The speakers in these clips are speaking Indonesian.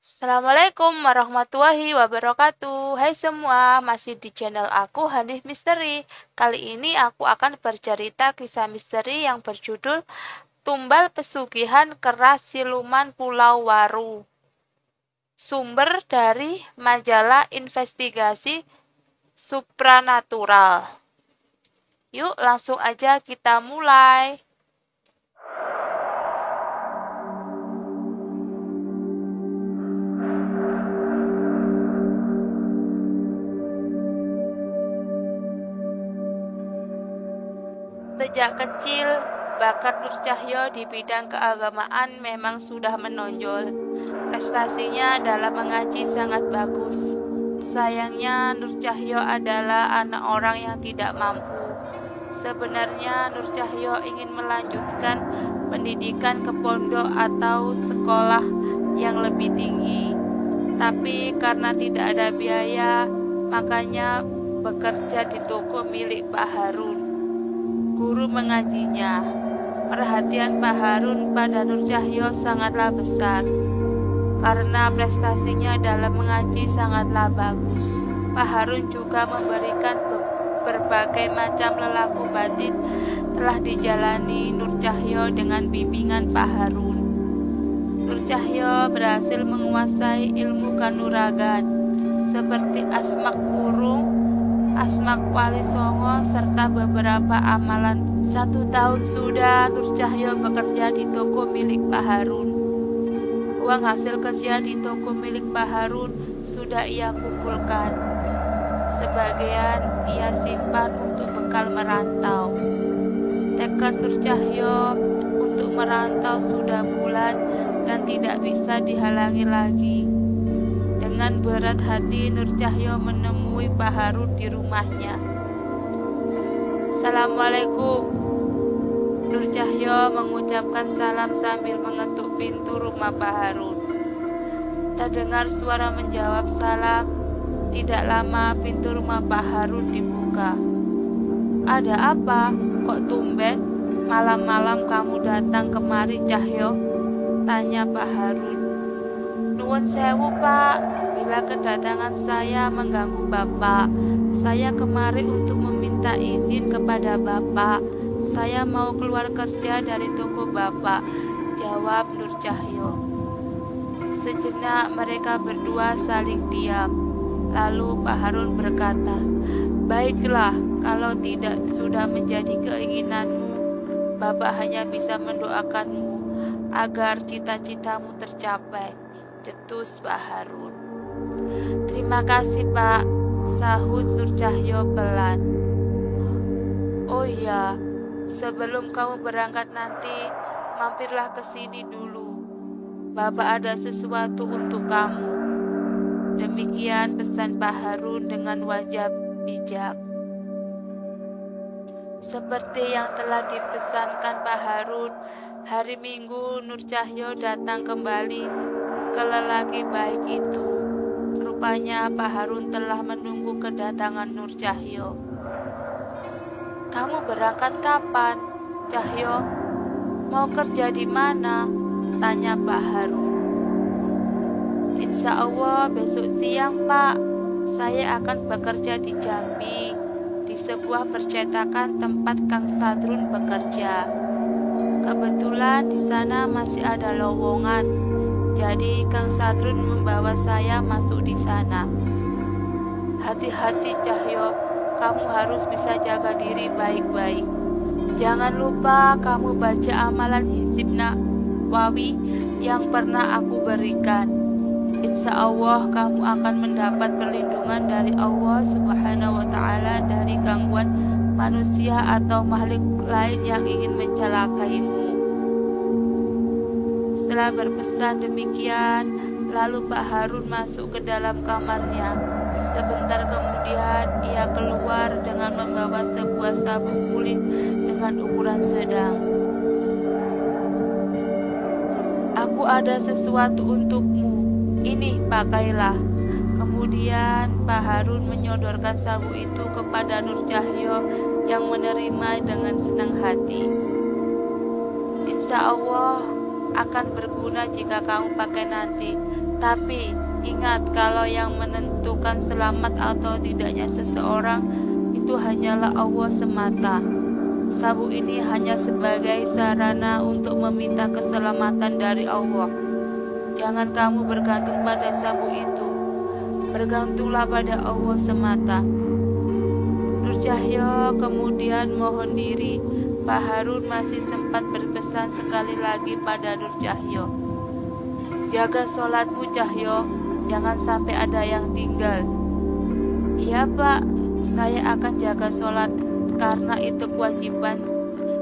Assalamualaikum warahmatullahi wabarakatuh. Hai semua, masih di channel aku Hanif Misteri. Kali ini aku akan bercerita kisah misteri yang berjudul Tumbal Pesugihan Keras Siluman Pulau Waru. Sumber dari majalah Investigasi Supranatural. Yuk langsung aja kita mulai. Sejak kecil, bakat Nur Cahyo di bidang keagamaan memang sudah menonjol. Prestasinya dalam mengaji sangat bagus. Sayangnya Nur Cahyo adalah anak orang yang tidak mampu. Sebenarnya Nur Cahyo ingin melanjutkan pendidikan ke pondok atau sekolah yang lebih tinggi. Tapi karena tidak ada biaya, makanya bekerja di toko milik Pak Harun, guru mengajinya. Perhatian Pak Harun pada Nur Cahyo sangatlah besar karena prestasinya dalam mengaji sangatlah bagus. Pak Harun juga memberikan berbagai macam lelaku batin telah dijalani Nur Cahyo dengan bimbingan Pak Harun. Nur Cahyo berhasil menguasai ilmu kanuragan seperti asmak kurung, asmak wali songo, serta beberapa amalan. 1 tahun sudah Nur Cahyo bekerja di toko milik Pak Harun. Uang hasil kerja di toko milik Pak Harun sudah ia kumpulkan. Sebagian ia simpan untuk bekal merantau. Tekad Nur Cahyo untuk merantau sudah bulat dan tidak bisa dihalangi lagi. Dengan berat hati Nur Cahyo menemui Pak Harun di rumahnya. Assalamualaikum. Nur Cahyo mengucapkan salam sambil mengetuk pintu rumah Pak Harun. Terdengar suara menjawab salam. Tidak lama pintu rumah Pak Harun dibuka. Ada apa? Kok tumben malam-malam kamu datang kemari, Cahyo? Tanya Pak Harun. Nuwun sewu, Pak. Bila kedatangan saya mengganggu Bapak, saya kemari untuk meminta izin kepada Bapak. Saya mau keluar kerja dari toko Bapak, jawab Nur Cahyo. Sejenak mereka berdua saling diam. Lalu Pak Harun berkata, baiklah, kalau tidak sudah menjadi keinginanmu, Bapak hanya bisa mendoakanmu agar cita-citamu tercapai, cetus Pak Harun. Terima kasih, Pak, sahut Nur Cahyo pelan. Oh iya, sebelum kamu berangkat nanti, mampirlah ke sini dulu. Bapak ada sesuatu untuk kamu. Demikian pesan Pak Harun dengan wajah bijak. Seperti yang telah dipesankan Pak Harun, hari Minggu Nur Cahyo datang kembali ke lelaki baik itu. Rupanya Pak Harun telah menunggu kedatangan Nur Cahyo. Kamu berangkat kapan, Cahyo? Mau kerja di mana? Tanya Pak Harun. Insya Allah besok siang, Pak. Saya akan bekerja di Jambi, di sebuah percetakan tempat Kang Sadrun bekerja. Kebetulan di sana masih ada lowongan, jadi Kang Sadrun membawa saya masuk di sana. Hati-hati, Cahyo. Kamu harus bisa jaga diri baik-baik. Jangan lupa kamu baca amalan Hizib Nawawi yang pernah aku berikan. Insya Allah kamu akan mendapat perlindungan dari Allah Subhanahu wa Ta'ala dari gangguan manusia atau makhluk lain yang ingin mencelakaimu. Setelah berpesan demikian, lalu Pak Harun masuk ke dalam kamarnya. Sebentar kemudian ia keluar dengan membawa sebuah sabuk kulit dengan ukuran sedang. Aku ada sesuatu untukmu. Ini pakailah. Kemudian Pak Harun menyodorkan sabuk itu kepada Nur Cahyo yang menerima dengan senang hati. Insya Allah akan berguna jika kamu pakai nanti. Tapi ingat, kalau yang menentukan selamat atau tidaknya seseorang itu hanyalah Allah semata. Sabuk ini hanya sebagai sarana untuk meminta keselamatan dari Allah. Jangan kamu bergantung pada sabuk itu. Bergantunglah pada Allah semata. Nur Cahyo kemudian mohon diri. Pak Harun masih sempat berpesan sekali lagi pada Nur Cahyo, jaga sholatmu Cahyo, jangan sampai ada yang tinggal. Iya Pak, saya akan jaga sholat karena itu kewajiban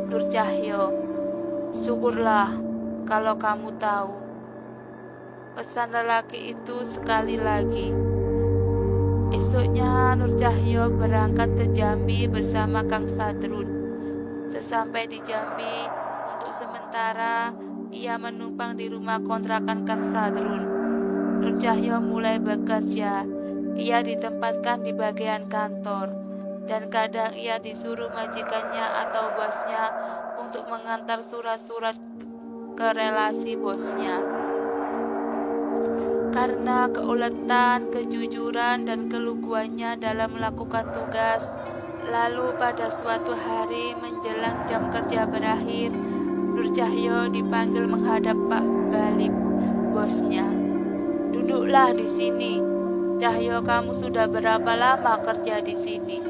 Nur Cahyo. Syukurlah kalau kamu tahu, pesan lelaki itu sekali lagi. Esoknya Nur Cahyo berangkat ke Jambi bersama Kang Sadrun. Sesampai di Jambi, untuk sementara ia menumpang di rumah kontrakan Kang Sadrun. Nur Cahyo mulai bekerja. Ia ditempatkan di bagian kantor, dan kadang ia disuruh majikannya atau bosnya untuk mengantar surat-surat ke relasi bosnya. Karena keuletan, kejujuran, dan keluguannya dalam melakukan tugas, lalu pada suatu hari menjelang jam kerja berakhir, Nur Cahyo dipanggil menghadap Pak Galib, bosnya. Duduklah di sini. Cahyo, kamu sudah berapa lama kerja di sini?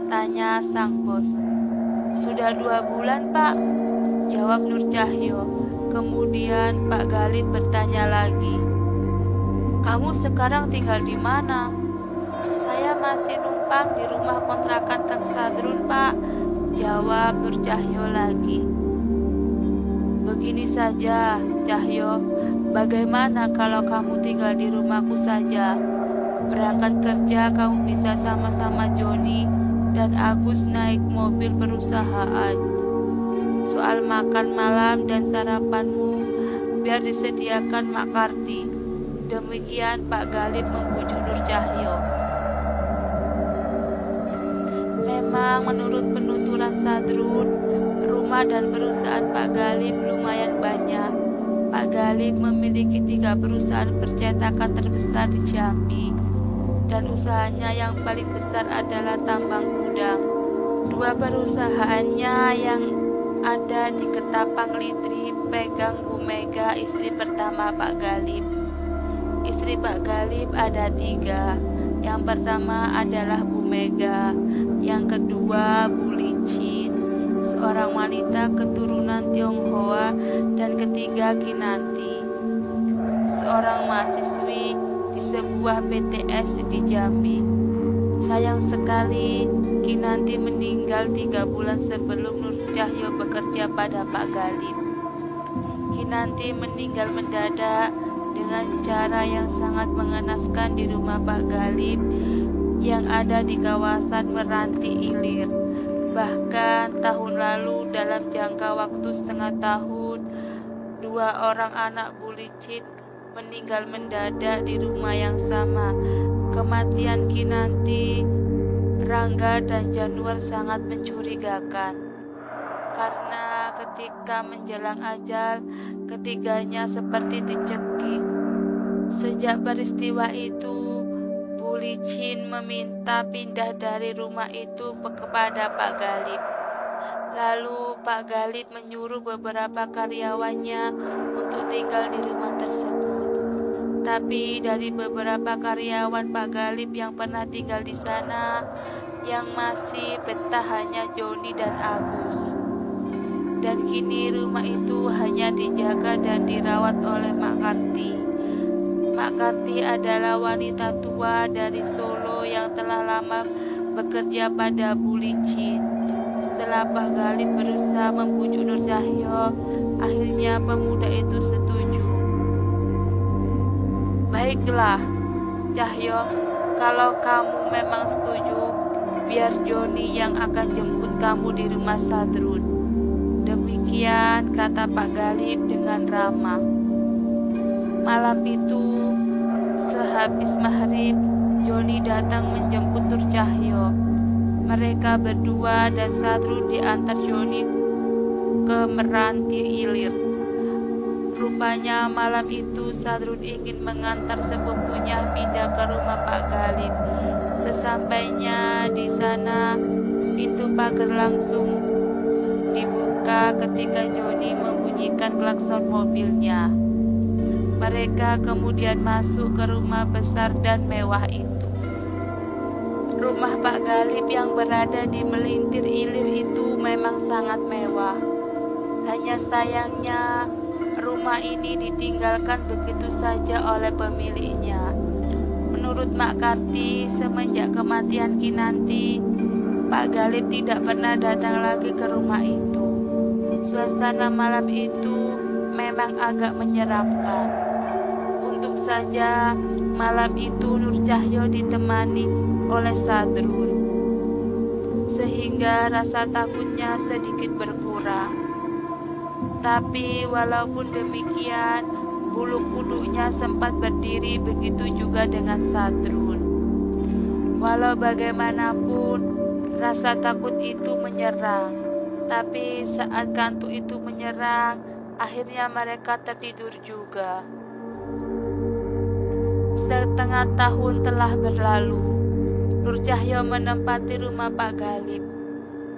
Tanya sang bos. Sudah 2 bulan Pak, jawab Nur Cahyo. Kemudian Pak Galib bertanya lagi. Kamu sekarang tinggal di mana? Saya masih numpang di rumah kontrakan Kang Sadrun Pak, jawab Nur Cahyo lagi. Begini saja Cahyo, bagaimana kalau kamu tinggal di rumahku saja? Berangkat kerja kamu bisa sama-sama Joni dan Agus naik mobil perusahaan. Soal makan malam dan sarapanmu biar disediakan Mak Karti. Demikian Pak Galib membujuk Nur Cahyo. Memang menurut penuturan Sadrun, rumah dan perusahaan Pak Galib lumayan banyak. Pak Galib memiliki 3 perusahaan percetakan terbesar di Jambi, dan usahanya yang paling besar adalah tambang udang. 2 perusahaannya yang ada di Ketapang Litri pegang Bu Mega, istri pertama Pak Galib. Istri Pak Galib ada 3. Yang pertama adalah Bu Mega, yang kedua Bu Licin, seorang wanita keturunan Tionghoa, dan ketiga Kinanti, seorang mahasiswi di sebuah BTS di Jambi. Sayang sekali Kinanti meninggal 3 bulan sebelum Nur Cahyo bekerja pada Pak Galib. Kinanti meninggal mendadak dengan cara yang sangat mengenaskan di rumah Pak Galib yang ada di kawasan Meranti Ilir. Bahkan tahun lalu dalam jangka waktu setengah tahun, 2 orang anak Bu Licin meninggal mendadak di rumah yang sama. Kematian Kinanti, Rangga, dan Januar sangat mencurigakan, karena ketika menjelang ajal, ketiganya seperti dicekik. Sejak peristiwa itu, Bu Licin meminta pindah dari rumah itu kepada Pak Galib. Lalu Pak Galib menyuruh beberapa karyawannya untuk tinggal di rumah tersebut. Tapi dari beberapa karyawan Pak Galib yang pernah tinggal di sana, yang masih betah hanya Joni dan Agus. Dan kini rumah itu hanya dijaga dan dirawat oleh Mak Karti. Mak Karti adalah wanita tua dari Solo yang telah lama bekerja pada Bu Licin. Setelah Pak Galib berusaha membujuk Nur Cahyo, akhirnya pemuda itu setuju. Baiklah, Cahyo, kalau kamu memang setuju, biar Joni yang akan jemput kamu di rumah Sadrun. Demikian kata Pak Galib dengan ramah. Malam itu, sehabis maghrib, Joni datang menjemput Nur Cahyo. Mereka berdua dan Sadrun diantar Joni ke Meranti Ilir. Rupanya malam itu Sadrun ingin mengantar sepupunya pindah ke rumah Pak Galib. Sesampainya di sana, pintu pagar langsung dibuka ketika Joni membunyikan klakson mobilnya. Mereka kemudian masuk ke rumah besar dan mewah itu. Rumah Pak Galib yang berada di Melintir Ilir itu memang sangat mewah. Hanya sayangnya rumah ini ditinggalkan begitu saja oleh pemiliknya. Menurut Mak Karti, semenjak kematian Kinanti, Pak Galib tidak pernah datang lagi ke rumah itu. Suasana malam itu memang agak menyeramkan. Untung saja malam itu Nur Cahyo ditemani oleh Sadrun, sehingga rasa takutnya sedikit berkurang. Tapi walaupun demikian, bulu kuduknya sempat berdiri, begitu juga dengan Sadrun. Walau bagaimanapun, rasa takut itu menyerang. Tapi saat kantuk itu menyerang, akhirnya mereka tertidur juga. Setengah tahun telah berlalu. Nur Cahyo menempati rumah Pak Galib.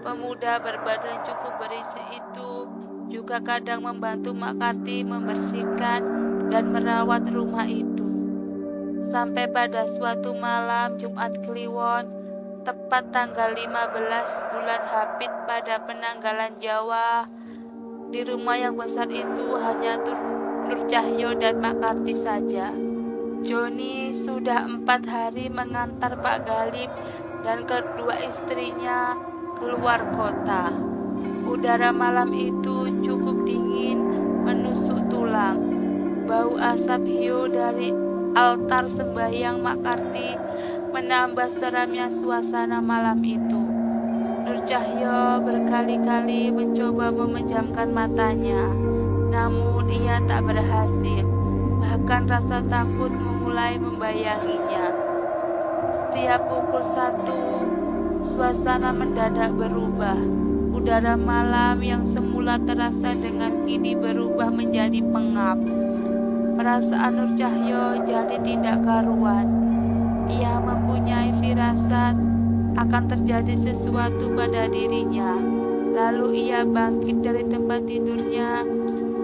Pemuda berbadan cukup berisi itu juga kadang membantu Mak Karti membersihkan dan merawat rumah itu. Sampai pada suatu malam Jumat Kliwon, tepat tanggal 15 bulan Hapit pada penanggalan Jawa, di rumah yang besar itu hanya Nur Cahyo dan Mak Karti saja. Joni sudah 4 hari mengantar Pak Galib dan kedua istrinya keluar kota. Udara malam itu cukup dingin, menusuk tulang. Bau asap hiu dari altar sembahyang Mak Karti menambah seramnya suasana malam itu. Nur Cahyo berkali-kali mencoba memejamkan matanya, namun ia tak berhasil. Bahkan rasa takut mulai membayanginya. Setiap pukul 1, suasana mendadak berubah. Udara malam yang semula terasa dengan kini berubah menjadi pengap. Perasaan Nur Cahyo jadi tidak karuan. Ia mempunyai firasat akan terjadi sesuatu pada dirinya. Lalu ia bangkit dari tempat tidurnya,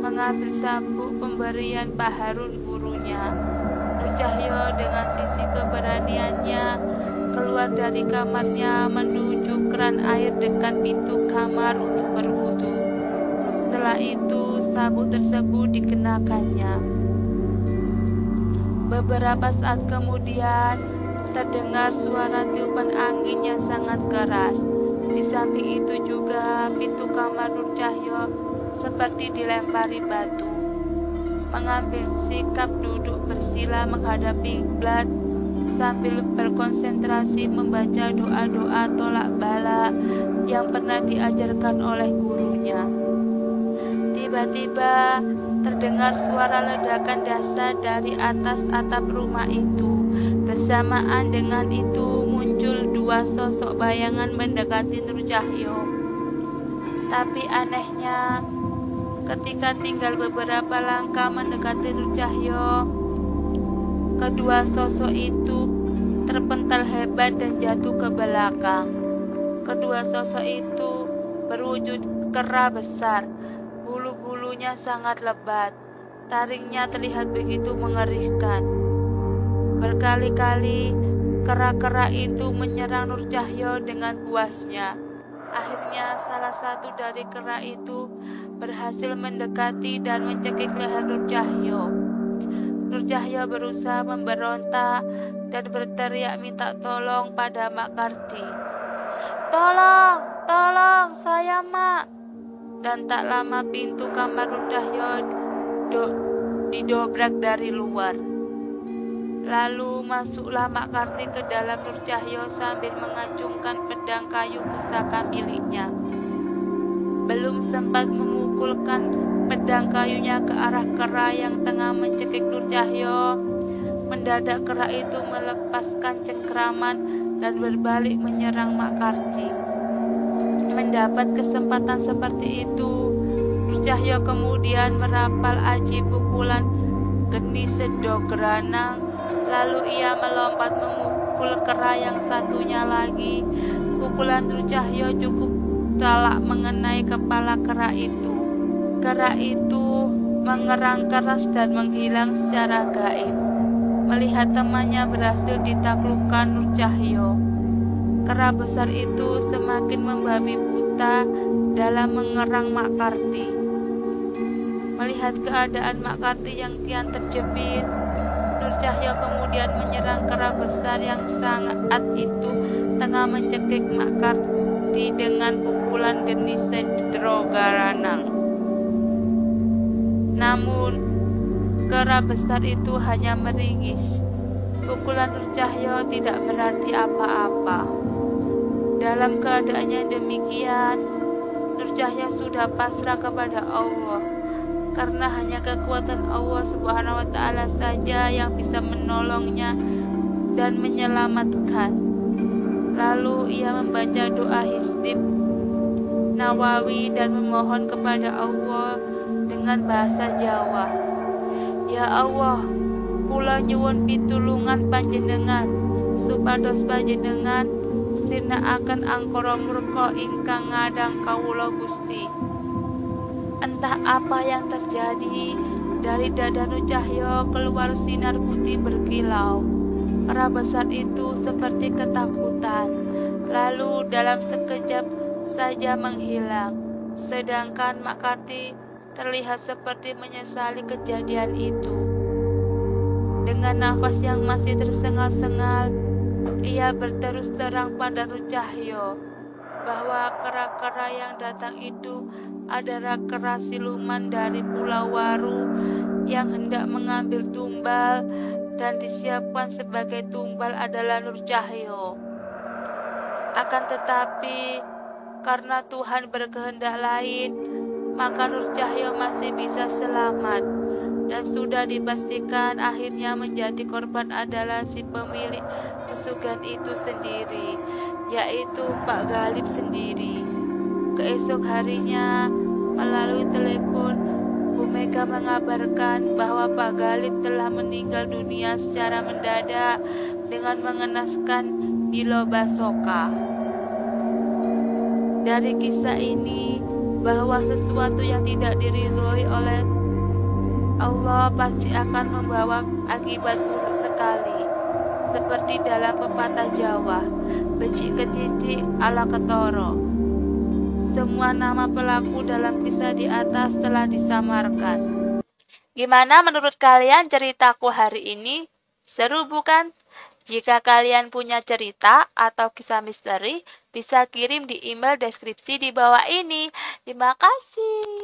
mengambil sabuk pemberian Pak Harun gurunya. Nur Cahyo dengan sisi keberaniannya keluar dari kamarnya menuju keran air dekat pintu kamar untuk berwudu. Setelah itu sabuk tersebut dikenakannya. Beberapa saat kemudian terdengar suara tiupan angin yang sangat keras. Di samping itu juga pintu kamar Nur Cahyo seperti dilempari batu. Mengambil sikap duduk bersila menghadap kiblat sambil berkonsentrasi membaca doa-doa tolak bala yang pernah diajarkan oleh gurunya. Tiba-tiba terdengar suara ledakan dahsyat dari atas atap rumah itu. Bersamaan dengan itu muncul 2 sosok bayangan mendekati Nur Cahyo. Tapi anehnya, ketika tinggal beberapa langkah mendekati Nur Cahyo, kedua sosok itu terpental hebat dan jatuh ke belakang. Kedua sosok itu berwujud kera besar. Bulu-bulunya sangat lebat. Taringnya terlihat begitu mengerikan. Berkali-kali kera-kera itu menyerang Nur Cahyo dengan buasnya. Akhirnya salah satu dari kera itu berhasil mendekati dan mencekik leher Nur Cahyo. Nur Cahyo berusaha memberontak dan berteriak minta tolong pada Mak Karti. "Tolong, tolong, saya Mak." Dan tak lama pintu kamar Nur Cahyo didobrak dari luar. Lalu masuklah Mak Karti ke dalam Nur Cahyo sambil mengacungkan pedang kayu pusaka miliknya. Belum sempat memukulkan pedang kayunya ke arah kera yang tengah mencekik Nur Cahyo, mendadak kera itu melepaskan cengkraman dan berbalik menyerang Mak Karti. Mendapat kesempatan seperti itu, Nur Nur Cahyo kemudian merapal aji pukulan geni sedok geranang. Lalu ia melompat memukul kera yang satunya lagi. Pukulan Nur Cahyo cukup telak mengenai kepala kera itu. Kera itu mengerang keras dan menghilang secara gaib. Melihat temannya berhasil ditaklukkan Nur Cahyo, kera besar itu semakin membabi buta dalam mengerang Mak Karti. Melihat keadaan Mak Karti yang kian terjepit, Nur Cahyo kemudian menyerang kera besar yang sangat itu tengah mencekik Mak Karti dengan pukulan geni sedro garanang. Namun, kera besar itu hanya meringis. Pukulan Nur Cahyo tidak berarti apa-apa. Dalam keadaannya demikian, Nur Cahyo sudah pasrah kepada Allah, karena hanya kekuatan Allah Subhanahu wa Ta'ala saja yang bisa menolongnya dan menyelamatkan. Lalu ia membaca doa Hizib Nawawi dan memohon kepada Allah dengan bahasa Jawa. Ya Allah, kula nyuwun pitulungan panjenengan supados panjenengan sinakaken angkara murka ingkang ngadang kawula Gusti. Entah apa yang terjadi, dari dada Nur Cahyo keluar sinar putih berkilau. Kera besar itu seperti ketakutan, lalu dalam sekejap saja menghilang. Sedangkan Mak Karti terlihat seperti menyesali kejadian itu. Dengan nafas yang masih tersengal-sengal, ia berterus terang pada Nur Cahyo bahwa kera-kera yang datang itu adalah kera siluman dari Pulau Waru yang hendak mengambil tumbal, dan disiapkan sebagai tumbal adalah Nur Cahyo. Akan tetapi, karena Tuhan berkehendak lain, maka Nur Cahyo masih bisa selamat, dan sudah dipastikan akhirnya menjadi korban adalah si pemilik pesugihan itu sendiri, yaitu Pak Galib sendiri. Keesok harinya, melalui telepon, Bu Mega mengabarkan bahwa Pak Galib telah meninggal dunia secara mendadak dengan mengenaskan Bilo Basoka. Dari kisah ini, bahwa sesuatu yang tidak diridhoi oleh Allah pasti akan membawa akibat buruk sekali. Seperti dalam pepatah Jawa, becik ketitik ala ketoro. Semua nama pelaku dalam kisah di atas telah disamarkan. Gimana menurut kalian ceritaku hari ini? Seru bukan? Jika kalian punya cerita atau kisah misteri, bisa kirim di email deskripsi di bawah ini. Terima kasih.